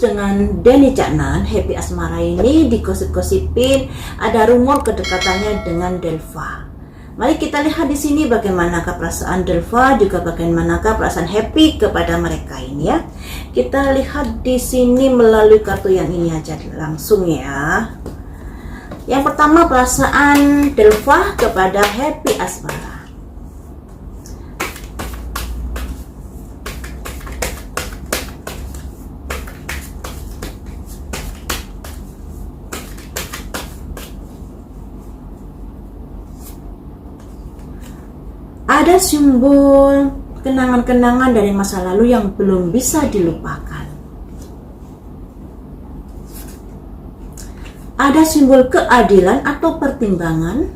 dengan Denny Caknan, Happy Asmara ini digosip-gosipin ada rumor kedekatannya dengan Delva. Mari kita lihat di sini bagaimanakah perasaan Delva, juga bagaimanakah perasaan Happy kepada mereka ini ya. Kita lihat di sini melalui kartu yang ini aja langsung ya. Yang pertama, perasaan Delva kepada Happy Asmara. Ada simbol kenangan-kenangan dari masa lalu yang belum bisa dilupakan. Ada simbol keadilan atau pertimbangan.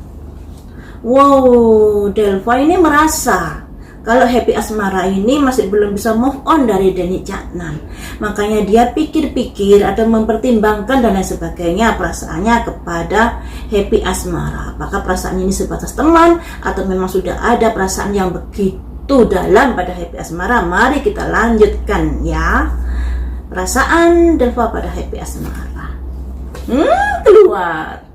Wow, Delva ini merasa kalau Happy Asmara ini masih belum bisa move on dari Denny Caknan. Makanya dia pikir-pikir atau mempertimbangkan dan lain sebagainya perasaannya kepada Happy Asmara. Apakah perasaan ini sebatas teman atau memang sudah ada perasaan yang begitu dalam pada Happy Asmara? Mari kita lanjutkan ya. Perasaan Delva pada Happy Asmara. Keluar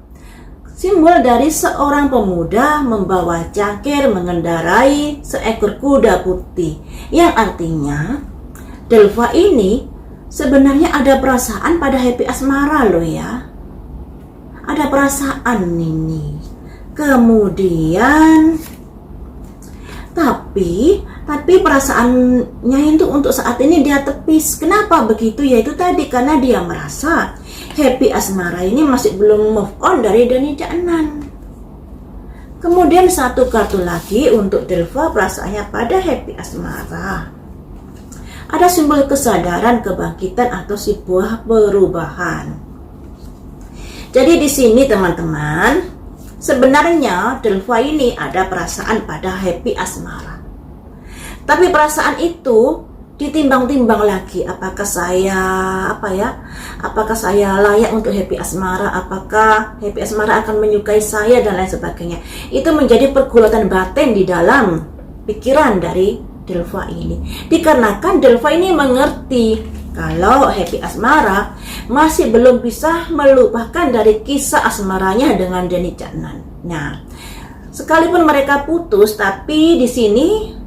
simbol dari seorang pemuda membawa cangkir mengendarai seekor kuda putih, yang artinya Delva ini sebenarnya ada perasaan pada Happy Asmara loh ya. Ada perasaan ini. Kemudian tapi perasaannya itu untuk saat ini dia tepis. Kenapa begitu? Yaitu tadi karena dia merasa Happy Asmara ini masih belum move on dari Denny Caknan. Kemudian satu kartu lagi untuk Delva, perasaannya pada Happy Asmara. Ada simbol kesadaran, kebangkitan atau sebuah perubahan. Jadi di sini teman-teman, sebenarnya Delva ini ada perasaan pada Happy Asmara. Tapi perasaan itu ditimbang-timbang lagi, apakah saya layak untuk Happy Asmara, apakah Happy Asmara akan menyukai saya dan lain sebagainya. Itu menjadi pergulatan batin di dalam pikiran dari Delva ini. Dikarenakan Delva ini mengerti kalau Happy Asmara masih belum bisa melupakan dari kisah asmaranya dengan Denny Caknan. Nah, sekalipun mereka putus, tapi di sini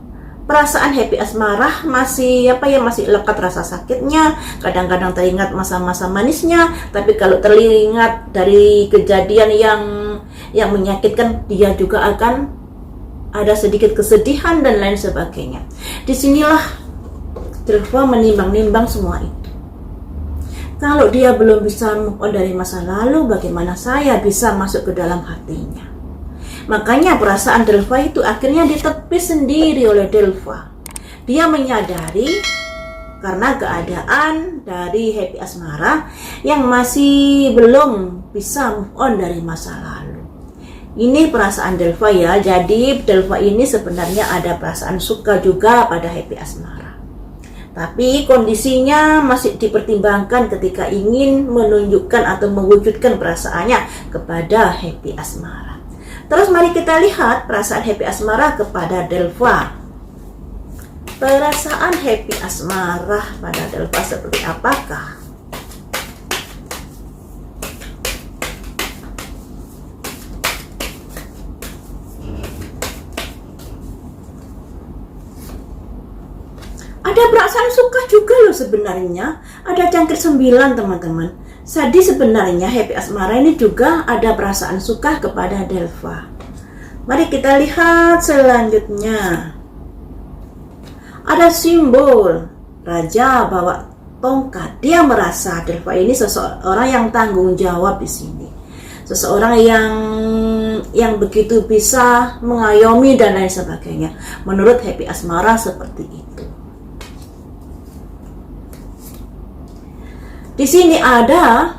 perasaan Happy Asmara masih masih lekat rasa sakitnya. Kadang-kadang teringat masa-masa manisnya, tapi kalau teringat dari kejadian yang menyakitkan, dia juga akan ada sedikit kesedihan dan lain sebagainya. Disinilah Delva menimbang-nimbang semua itu. Kalau dia belum bisa move on dari masa lalu, bagaimana saya bisa masuk ke dalam hatinya? Makanya perasaan Delva itu akhirnya ditepis sendiri oleh Delva. Dia menyadari karena keadaan dari Happy Asmara yang masih belum bisa move on dari masa lalu. Ini perasaan Delva ya. Jadi Delva ini sebenarnya ada perasaan suka juga pada Happy Asmara. Tapi kondisinya masih dipertimbangkan ketika ingin menunjukkan atau mewujudkan perasaannya kepada Happy Asmara. Terus mari kita lihat perasaan Happy Asmara kepada Delva. Perasaan Happy Asmara pada Delva seperti apakah? Ada perasaan suka juga loh sebenarnya. Ada cangkir 9 teman-teman. Jadi sebenarnya Happy Asmara ini juga ada perasaan suka kepada Delva. Mari kita lihat selanjutnya. Ada simbol raja bawa tongkat. Dia merasa Delva ini seseorang yang tanggung jawab di sini. Seseorang yang begitu bisa mengayomi dan lain sebagainya. Menurut Happy Asmara seperti itu. Di sini ada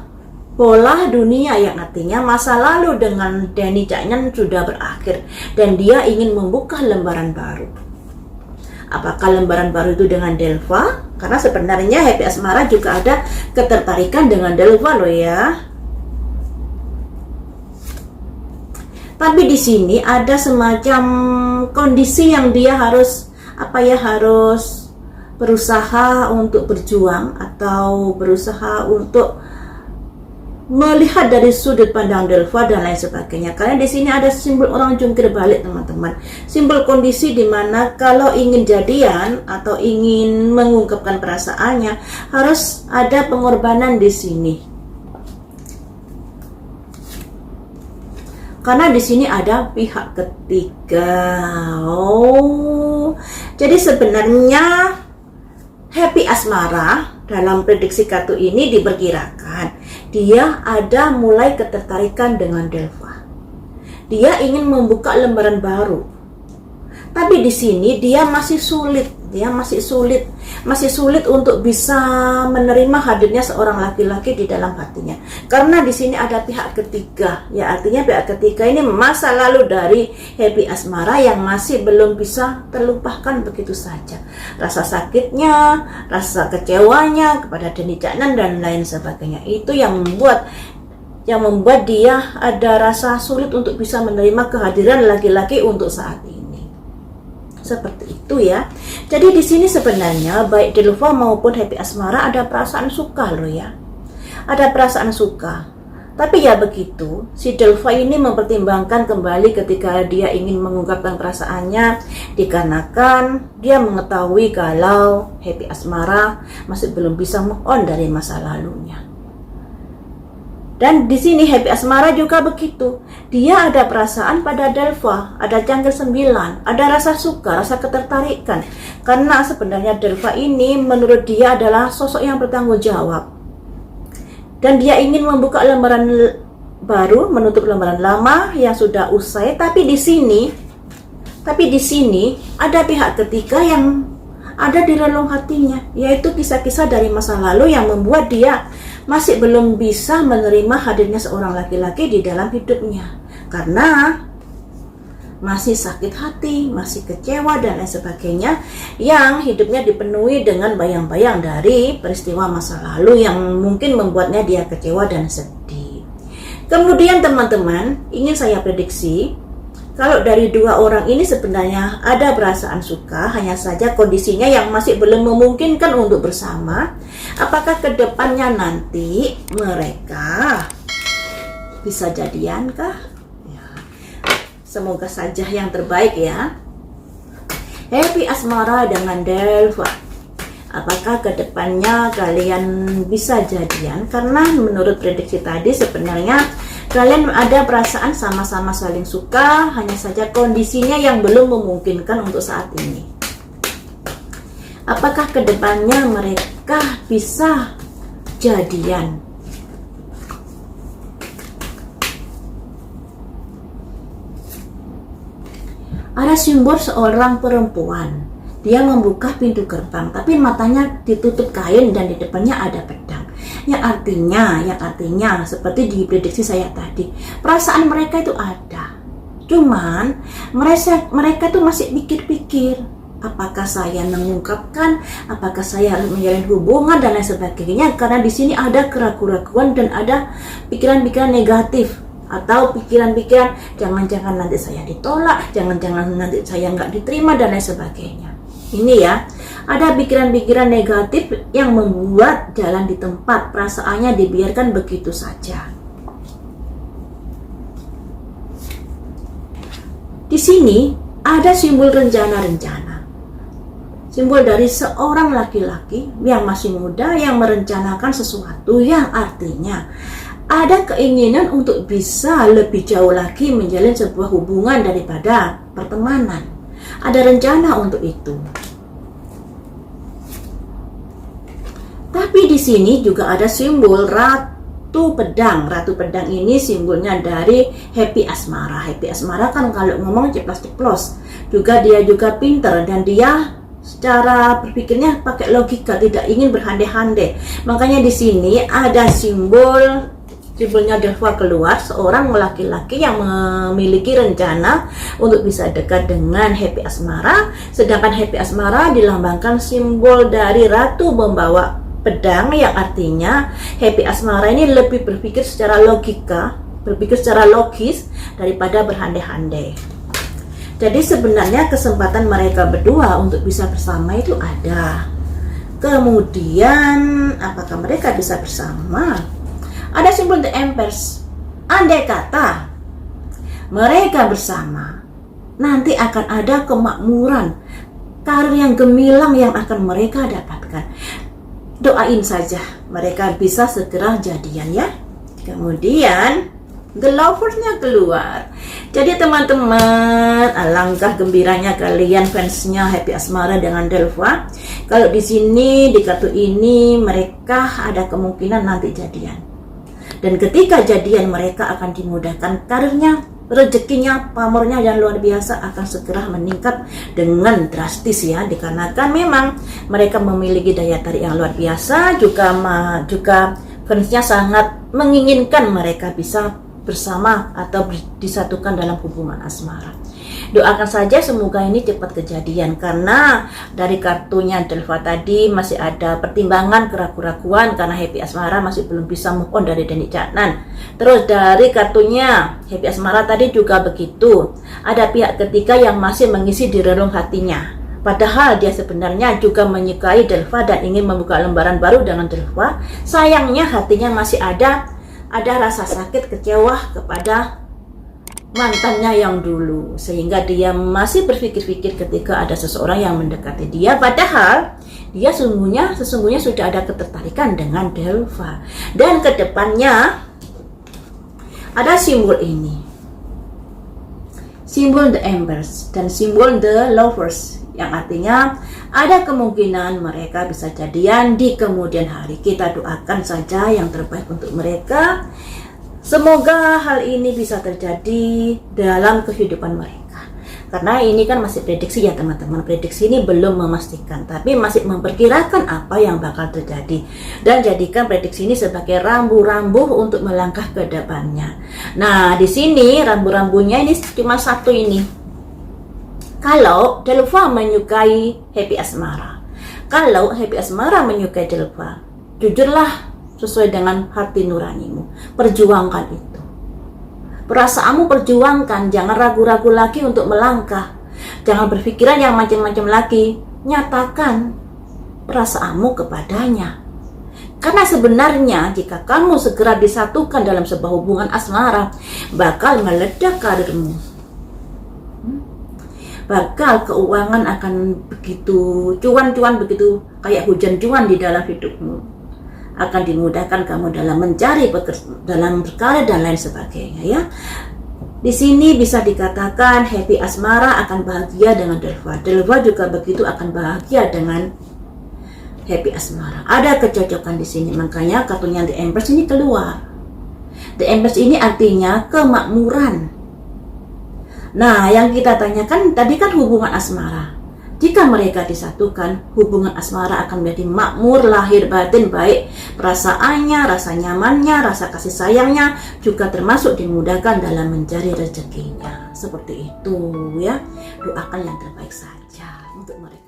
pola dunia yang artinya masa lalu dengan Denny Caknan sudah berakhir dan dia ingin membuka lembaran baru. Apakah lembaran baru itu dengan Delva? Karena sebenarnya Happy Asmara juga ada ketertarikan dengan Delva loh ya. Tapi di sini ada semacam kondisi yang dia harus berusaha untuk berjuang atau berusaha untuk melihat dari sudut pandang Delva dan lain sebagainya. Karena di sini ada simbol orang jungkir balik, teman-teman. Simbol kondisi di mana kalau ingin jadian atau ingin mengungkapkan perasaannya harus ada pengorbanan di sini. Karena di sini ada pihak ketiga. Jadi sebenarnya Happy Asmara dalam prediksi kartu ini diperkirakan dia ada mulai ketertarikan dengan Delva. Dia ingin membuka lembaran baru. Tapi di sini dia masih sulit untuk bisa menerima hadirnya seorang laki-laki di dalam hatinya. Karena di sini ada pihak ketiga, ya artinya pihak ketiga ini masa lalu dari Happy Asmara yang masih belum bisa terlupakan begitu saja. Rasa sakitnya, rasa kecewanya kepada Denny Caknan dan lain sebagainya. Itu yang membuat dia ada rasa sulit untuk bisa menerima kehadiran laki-laki untuk saat ini. Seperti itu ya. Jadi di sini sebenarnya baik Delva maupun Happy Asmara ada perasaan suka loh ya. Ada perasaan suka. Tapi ya begitu, si Delva ini mempertimbangkan kembali ketika dia ingin mengungkapkan perasaannya, dikarenakan dia mengetahui kalau Happy Asmara masih belum bisa move on dari masa lalunya. Dan di sini Happy Asmara juga begitu. Dia ada perasaan pada Delva, ada jangkir 9, ada rasa suka, rasa ketertarikan. Karena sebenarnya Delva ini menurut dia adalah sosok yang bertanggung jawab. Dan dia ingin membuka lembaran baru, menutup lembaran lama yang sudah usai. Tapi di sini ada pihak ketiga yang ada di relung hatinya, yaitu kisah-kisah dari masa lalu yang membuat dia masih belum bisa menerima hadirnya seorang laki-laki di dalam hidupnya. Karena masih sakit hati, masih kecewa dan lain sebagainya, yang hidupnya dipenuhi dengan bayang-bayang dari peristiwa masa lalu yang mungkin membuatnya dia kecewa dan sedih. Kemudian teman-teman, ingin saya prediksi kalau dari dua orang ini sebenarnya ada perasaan suka, hanya saja kondisinya yang masih belum memungkinkan untuk bersama. Apakah kedepannya nanti mereka bisa jadiankah? Ya, semoga saja yang terbaik ya. Happy Asmara dengan Delva. Apakah kedepannya kalian bisa jadian? Karena menurut prediksi tadi sebenarnya kalian ada perasaan sama-sama saling suka, hanya saja kondisinya yang belum memungkinkan untuk saat ini. Apakah kedepannya mereka bisa jadian? Ada simbol seorang perempuan. Dia membuka pintu gerbang, tapi matanya ditutup kain dan di depannya ada pedang. Yang artinya seperti di prediksi saya tadi, perasaan mereka itu ada. Cuman mereka tuh masih pikir-pikir, apakah saya mengungkapkan, apakah saya harus menjalin hubungan dan lain sebagainya. Karena di sini ada keraguan-keraguan dan ada pikiran-pikiran negatif. Atau pikiran-pikiran jangan-jangan nanti saya ditolak, jangan-jangan nanti saya nggak diterima dan lain sebagainya. Ini ya, ada pikiran-pikiran negatif yang membuat jalan di tempat, perasaannya dibiarkan begitu saja. Di sini ada simbol rencana-rencana. Simbol dari seorang laki-laki yang masih muda yang merencanakan sesuatu yang artinya ada keinginan untuk bisa lebih jauh lagi menjalin sebuah hubungan daripada pertemanan. Ada rencana untuk itu. Tapi di sini juga ada simbol Ratu Pedang. Ratu Pedang ini simbolnya dari Happy Asmara. Happy Asmara kan kalau ngomong ceplos-ceplos. Dia juga pinter dan dia secara berpikirnya pakai logika, tidak ingin berhandai-handai. Makanya di sini ada simbolnya Delva keluar, seorang laki-laki yang memiliki rencana untuk bisa dekat dengan Happy Asmara. Sedangkan Happy Asmara dilambangkan simbol dari Ratu membawa pedang, yang artinya Happy Asmara ini lebih berpikir secara logika, berpikir secara logis daripada berhandai-handai. Jadi sebenarnya kesempatan mereka berdua untuk bisa bersama itu ada. Kemudian apakah mereka bisa bersama? Ada simbol The Empress. Andai kata mereka bersama, nanti akan ada kemakmuran, karir yang gemilang yang akan mereka dapatkan. Doain saja mereka bisa segera jadian ya. Kemudian The Lovers-nya keluar. Jadi teman-teman, alangkah gembiranya kalian fansnya Happy Asmara dengan Delva. Kalau di sini di kartu ini mereka ada kemungkinan nanti jadian. Dan ketika jadian mereka akan dimudahkan karirnya, rezekinya, pamornya yang luar biasa akan segera meningkat dengan drastis ya, dikarenakan memang mereka memiliki daya tarik yang luar biasa, juga fansnya sangat menginginkan mereka bisa bersama atau disatukan dalam hubungan asmara. Doakan saja semoga ini cepat kejadian, karena dari kartunya Delva tadi masih ada pertimbangan, keraguan karena Happy Asmara masih belum bisa move on dari Deni Caknan. Terus dari kartunya Happy Asmara tadi juga begitu, ada pihak ketiga yang masih mengisi di relung hatinya, padahal dia sebenarnya juga menyukai Delva dan ingin membuka lembaran baru dengan Delva. Sayangnya hatinya masih ada rasa sakit, kecewa kepada mantannya yang dulu, sehingga dia masih berpikir-pikir ketika ada seseorang yang mendekati dia, padahal dia sesungguhnya sudah ada ketertarikan dengan Delva. Dan kedepannya ada simbol ini, simbol The Empress dan simbol The Lovers, yang artinya ada kemungkinan mereka bisa jadian di kemudian hari. Kita doakan saja yang terbaik untuk mereka. Semoga hal ini bisa terjadi dalam kehidupan mereka. Karena ini kan masih prediksi ya teman-teman. Prediksi ini belum memastikan, tapi masih memperkirakan apa yang bakal terjadi. Dan jadikan prediksi ini sebagai rambu-rambu untuk melangkah ke depannya. Nah, di sini rambu-rambunya ini cuma satu ini. Kalau Delva menyukai Happy Asmara, kalau Happy Asmara menyukai Delva, jujurlah sesuai dengan hati nuranimu, perjuangkan itu. Perasaanmu perjuangkan, jangan ragu-ragu lagi untuk melangkah. Jangan berpikiran yang macam-macam lagi. Nyatakan perasaanmu kepadanya. Karena sebenarnya jika kamu segera disatukan dalam sebuah hubungan asmara, bakal meledak karirmu. Bakal keuangan akan begitu cuan-cuan, begitu kayak hujan cuan di dalam hidupmu. Akan dimudahkan kamu dalam mencari dalam berkarya dan lain sebagainya ya. Di sini bisa dikatakan Happy Asmara akan bahagia dengan Delva. Delva juga begitu akan bahagia dengan Happy Asmara. Ada kecocokan di sini, makanya kartunya The Empress ini keluar. The Empress ini artinya kemakmuran. Nah, yang kita tanyakan tadi kan hubungan asmara. Jika mereka disatukan, hubungan asmara akan menjadi makmur lahir batin, baik perasaannya, rasa nyamannya, rasa kasih sayangnya, juga termasuk dimudahkan dalam mencari rezekinya. Seperti itu ya. Doakan yang terbaik saja untuk mereka.